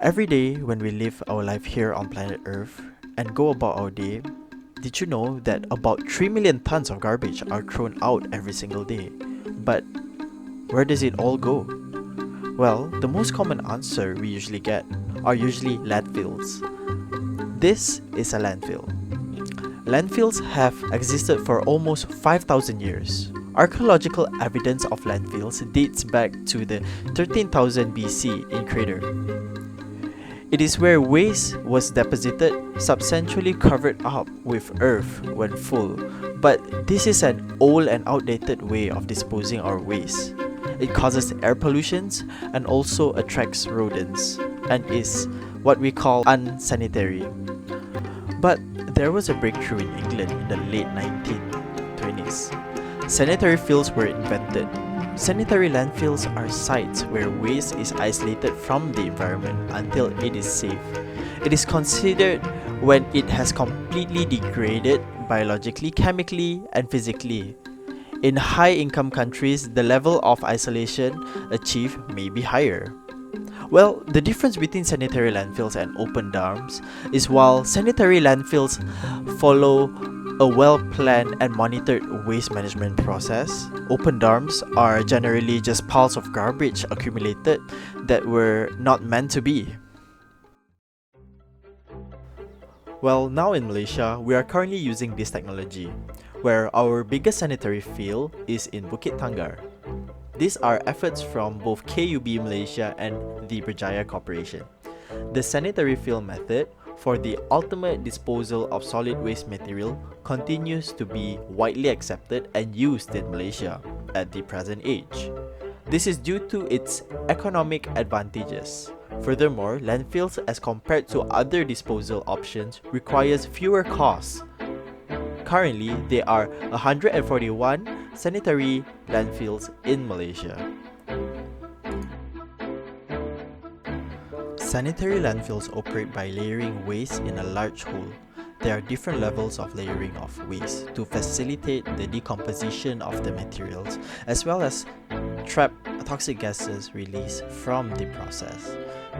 Every day when we live our life here on planet Earth and go about our day, did you know that about 3 million tons of garbage are thrown out every single day? But where does it all go? Well, the most common answer we usually get are usually landfills. This is a landfill. Landfills have existed for almost 5,000 years. Archaeological evidence of landfills dates back to the 13,000 BC in Crater. It is where waste was deposited, substantially covered up with earth when full. But this is an old and outdated way of disposing our waste. It causes air pollutions and also attracts rodents and is what we call unsanitary. But there was a breakthrough in England in the late 1920s. Sanitary fields were invented. Sanitary landfills are sites where waste is isolated from the environment until it is safe. It is considered when it has completely degraded biologically, chemically, and physically. In high-income countries, the level of isolation achieved may be higher. Well, the difference between sanitary landfills and open dumps is while sanitary landfills follow a well-planned and monitored waste management process, open dumps are generally just piles of garbage accumulated that were not meant to be. Well, now in Malaysia, we are currently using this technology, where our biggest sanitary field is in Bukit Tanggar. These are efforts from both KUB Malaysia and the Berjaya Corporation. The sanitary field method for the ultimate disposal of solid waste material continues to be widely accepted and used in Malaysia at the present age. This is due to its economic advantages. Furthermore, landfills as compared to other disposal options requires fewer costs. Currently, there are 141 sanitary landfills in Malaysia. Sanitary landfills operate by layering waste in a large hole. There are different levels of layering of waste to facilitate the decomposition of the materials as well as trap toxic gases released from the process.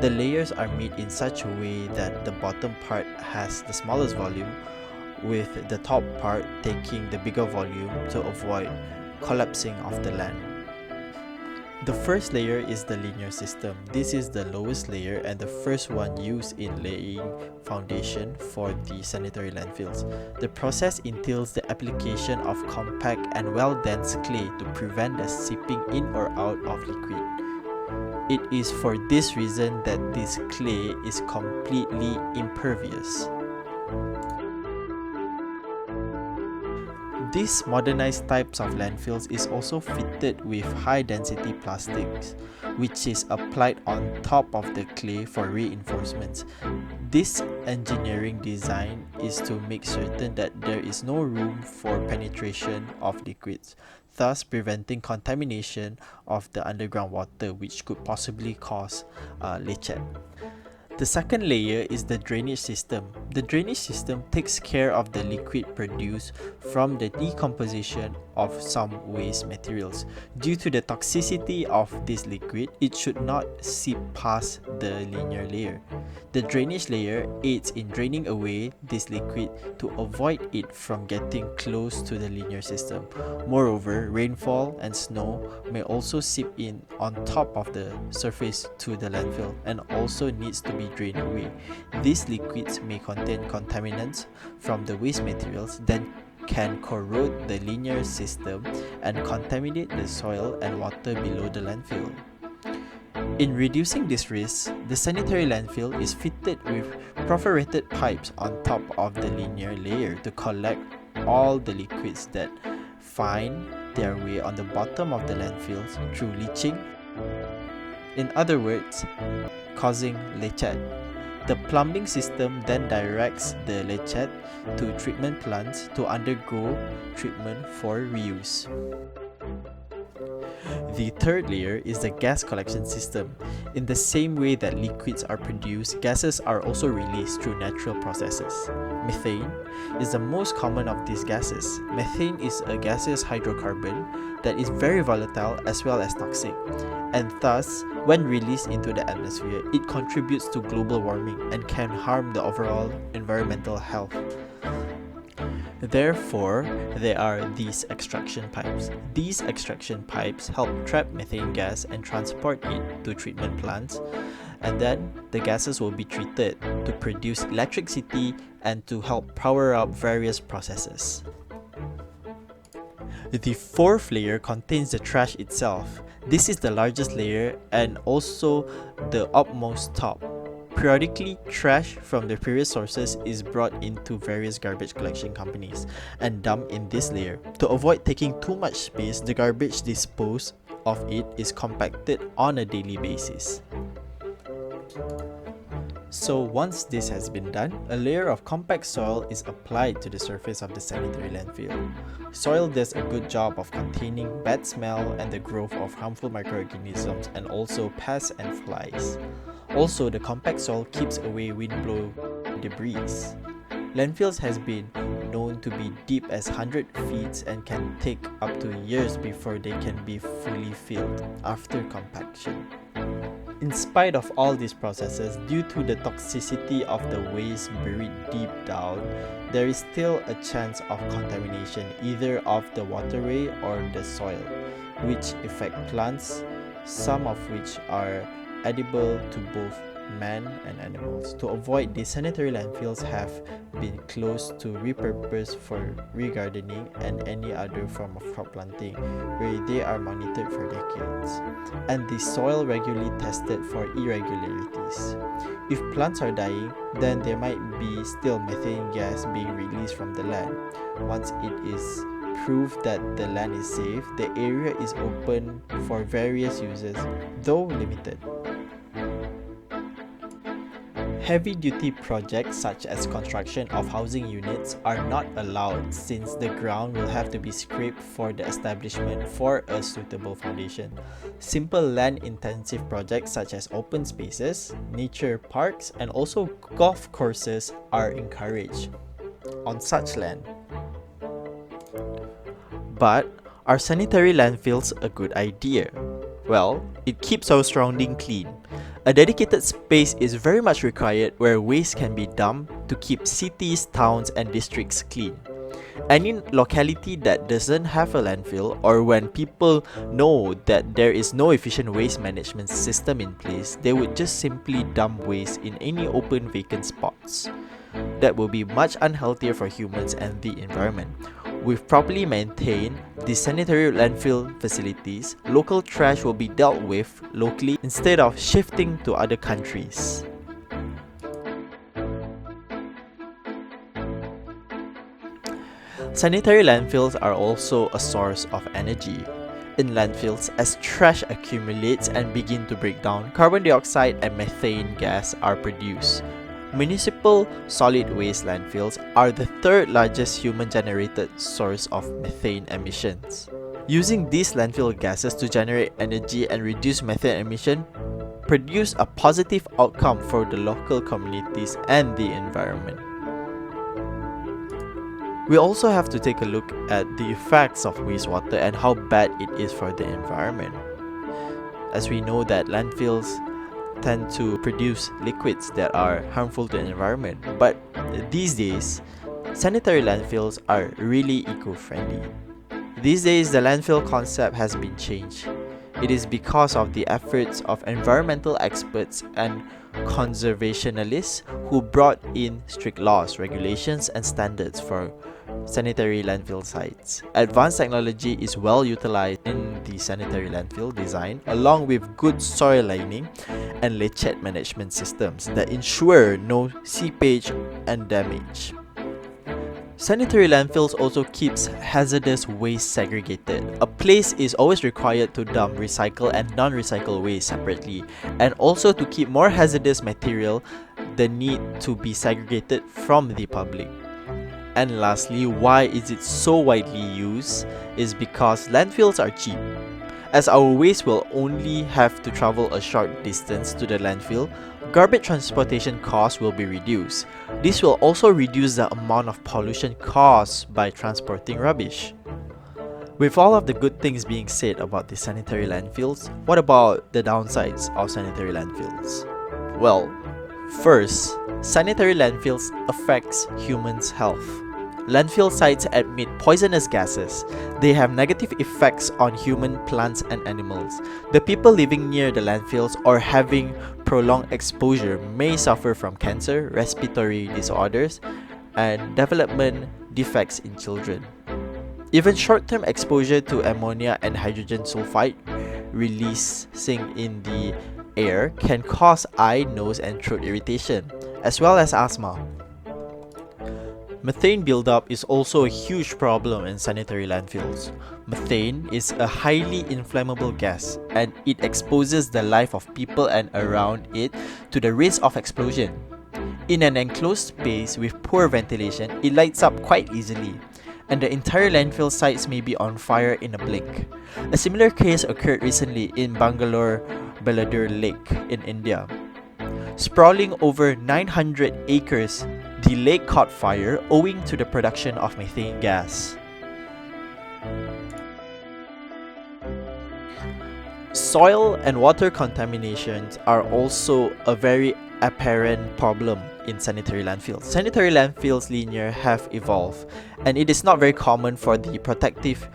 The layers are made in such a way that the bottom part has the smallest volume, with the top part taking the bigger volume to avoid collapsing of the land. The first layer is the linear system. This is the lowest layer and the first one used in laying foundation for the sanitary landfills. The process entails the application of compact and well-dense clay to prevent the seeping in or out of liquid. It is for this reason that this clay is completely impervious. These modernized types of landfills is also fitted with high-density plastics, which is applied on top of the clay for reinforcements. This engineering design is to make certain that there is no room for penetration of liquids, thus preventing contamination of the underground water, which could possibly cause leachate. The second layer is the drainage system. The drainage system takes care of the liquid produced from the decomposition of some waste materials. Due to the toxicity of this liquid, it should not seep past the linear layer. The drainage layer aids in draining away this liquid to avoid it from getting close to the linear system. Moreover, rainfall and snow may also seep in on top of the surface to the landfill and also needs to be drained away. These liquids may contain contaminants from the waste materials that can corrode the linear system and contaminate the soil and water below the landfill. In reducing this risk, the sanitary landfill is fitted with perforated pipes on top of the linear layer to collect all the liquids that find their way on the bottom of the landfills through leaching. In other words, causing leachate. The plumbing system then directs the leachate to treatment plants to undergo treatment for reuse. The third layer is the gas collection system. In the same way that liquids are produced, gases are also released through natural processes. Methane is the most common of these gases. Methane is a gaseous hydrocarbon that is very volatile as well as toxic, and thus, when released into the atmosphere, it contributes to global warming and can harm the overall environmental health. Therefore, there are these extraction pipes. These extraction pipes help trap methane gas and transport it to treatment plants, and then the gases will be treated to produce electricity and to help power up various processes. The fourth layer contains the trash itself. This is the largest layer and also the upmost top. Periodically, trash from the previous sources is brought into various garbage collection companies and dumped in this layer. To avoid taking too much space, the garbage disposed of it is compacted on a daily basis. So once this has been done, a layer of compact soil is applied to the surface of the sanitary landfill. Soil does a good job of containing bad smell and the growth of harmful microorganisms and also pests and flies. Also, the compact soil keeps away windblown debris. Landfills has been known to be deep as 100 feet and can take up to years before they can be fully filled after compaction. In spite of all these processes, due to the toxicity of the waste buried deep down, there is still a chance of contamination either of the waterway or the soil, which affect plants, some of which are edible to both man and animals. To avoid this, sanitary landfills have been closed to repurposed for regardening and any other form of crop planting, where they are monitored for decades, and the soil regularly tested for irregularities. If plants are dying, then there might be still methane gas being released from the land. Once it is proved that the land is safe, the area is open for various uses, though limited. Heavy-duty projects such as construction of housing units are not allowed since the ground will have to be scraped for the establishment for a suitable foundation. Simple land-intensive projects such as open spaces, nature parks, and also golf courses are encouraged on such land. But are sanitary landfills a good idea? Well, it keeps our surrounding clean. A dedicated space is very much required where waste can be dumped to keep cities, towns, and districts clean. Any locality that doesn't have a landfill, or when people know that there is no efficient waste management system in place, they would just simply dump waste in any open vacant spots. That will be much unhealthier for humans and the environment. With properly maintained the sanitary landfill facilities, local trash will be dealt with locally instead of shifting to other countries. Sanitary landfills are also a source of energy. In landfills, as trash accumulates and begin to break down, carbon dioxide and methane gas are produced. Municipal solid waste landfills are the third largest human-generated source of methane emissions. Using these landfill gases to generate energy and reduce methane emission produce a positive outcome for the local communities and the environment. We also have to take a look at the effects of wastewater and how bad it is for the environment. As we know that landfills tend to produce liquids that are harmful to the environment, but these days, sanitary landfills are really eco-friendly. These days, the landfill concept has been changed. It is because of the efforts of environmental experts and conservationists who brought in strict laws, regulations, and standards for sanitary landfill sites. Advanced technology is well utilized in the sanitary landfill design, along with good soil lining and leachate management systems that ensure no seepage and damage. Sanitary landfills also keeps hazardous waste segregated. A place is always required to dump recycle and non-recycle waste separately, and also to keep more hazardous material, the need to be segregated from the public. And lastly, why is it so widely used is because landfills are cheap. As our waste will only have to travel a short distance to the landfill, garbage transportation costs will be reduced. This will also reduce the amount of pollution caused by transporting rubbish. With all of the good things being said about the sanitary landfills, what about the downsides of sanitary landfills? Well, first, sanitary landfills affects humans' health. Landfill sites emit poisonous gases. They have negative effects on human, plants, and animals. The people living near the landfills or having prolonged exposure may suffer from cancer, respiratory disorders, and development defects in children. Even short-term exposure to ammonia and hydrogen sulfide releasing in the air can cause eye, nose, and throat irritation, as well as asthma. Methane buildup is also a huge problem in sanitary landfills. Methane is a highly inflammable gas, and it exposes the life of people and around it to the risk of explosion. In an enclosed space with poor ventilation, it lights up quite easily, and the entire landfill sites may be on fire in a blink. A similar case occurred recently in Bangalore Baladur Lake in India. Sprawling over 900 acres, the lake caught fire owing to the production of methane gas. Soil and water contaminations are also a very apparent problem in sanitary landfills. Sanitary landfills linear have evolved, and it is not very common for the protective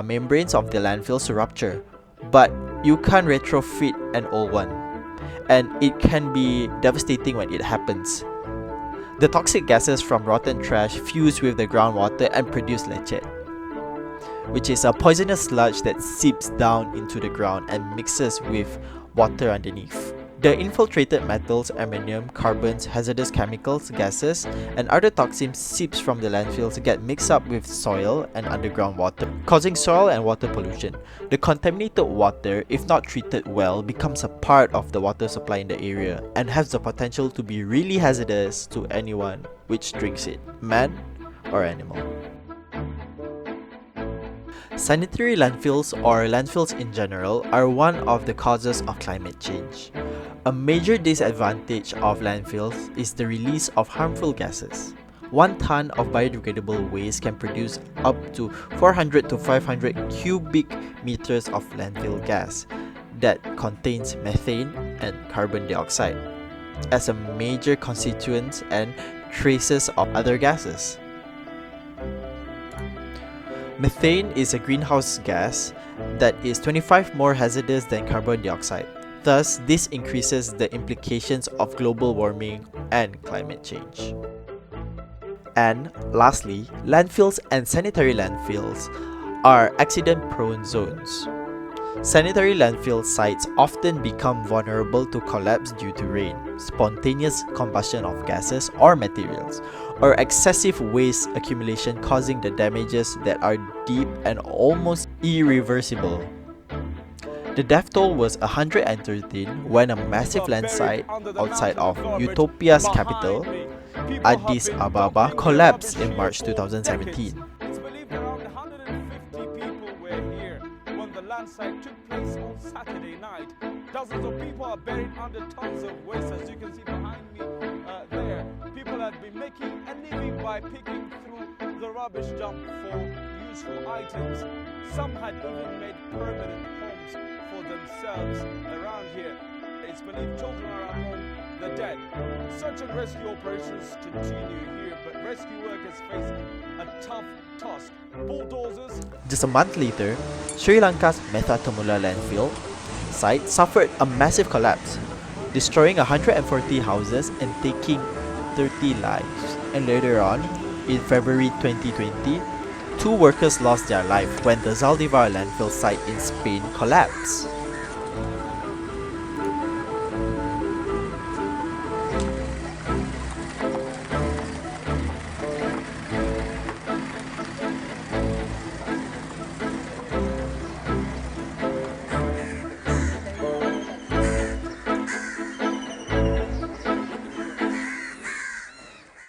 membranes of the landfills to rupture, but you can retrofit an old one, and it can be devastating when it happens. The toxic gases from rotten trash fuse with the groundwater and produce leachate, which is a poisonous sludge that seeps down into the ground and mixes with water underneath. The infiltrated metals, ammonium, carbons, hazardous chemicals, gases, and other toxins seeps from the landfills get mixed up with soil and underground water, causing soil and water pollution. The contaminated water, if not treated well, becomes a part of the water supply in the area and has the potential to be really hazardous to anyone which drinks it, man or animal. Sanitary landfills, or landfills in general, are one of the causes of climate change. A major disadvantage of landfills is the release of harmful gases. 1 ton of biodegradable waste can produce up to 400 to 500 cubic meters of landfill gas that contains methane and carbon dioxide as a major constituents and traces of other gases. Methane is a greenhouse gas that is 25 more hazardous than carbon dioxide. Thus, this increases the implications of global warming and climate change. And lastly, landfills and sanitary landfills are accident-prone zones. Sanitary landfill sites often become vulnerable to collapse due to rain, spontaneous combustion of gases or materials, or excessive waste accumulation causing the damages that are deep and almost irreversible. The death toll was 113 when a massive landslide outside of Ethiopia's capital, Addis Ababa, collapsed in March 2017. It's believed around 150 people were here when the landslide took place on Saturday night. Dozens of people are buried under tons of waste, as you can see behind me there. People have been making a living by picking through the rubbish dump for useful items. Some had even made permanent homes for themselves around here. It's believed children are among the dead. Search and rescue operations continue here, but rescue workers face a tough task. Bulldozers. Just a month later, Sri Lanka's Methatamula landfill site suffered a massive collapse, destroying 140 houses and taking 30 lives. And later on, in February 2020, 2 workers lost their life when the Zaldivar landfill site in Spain collapsed.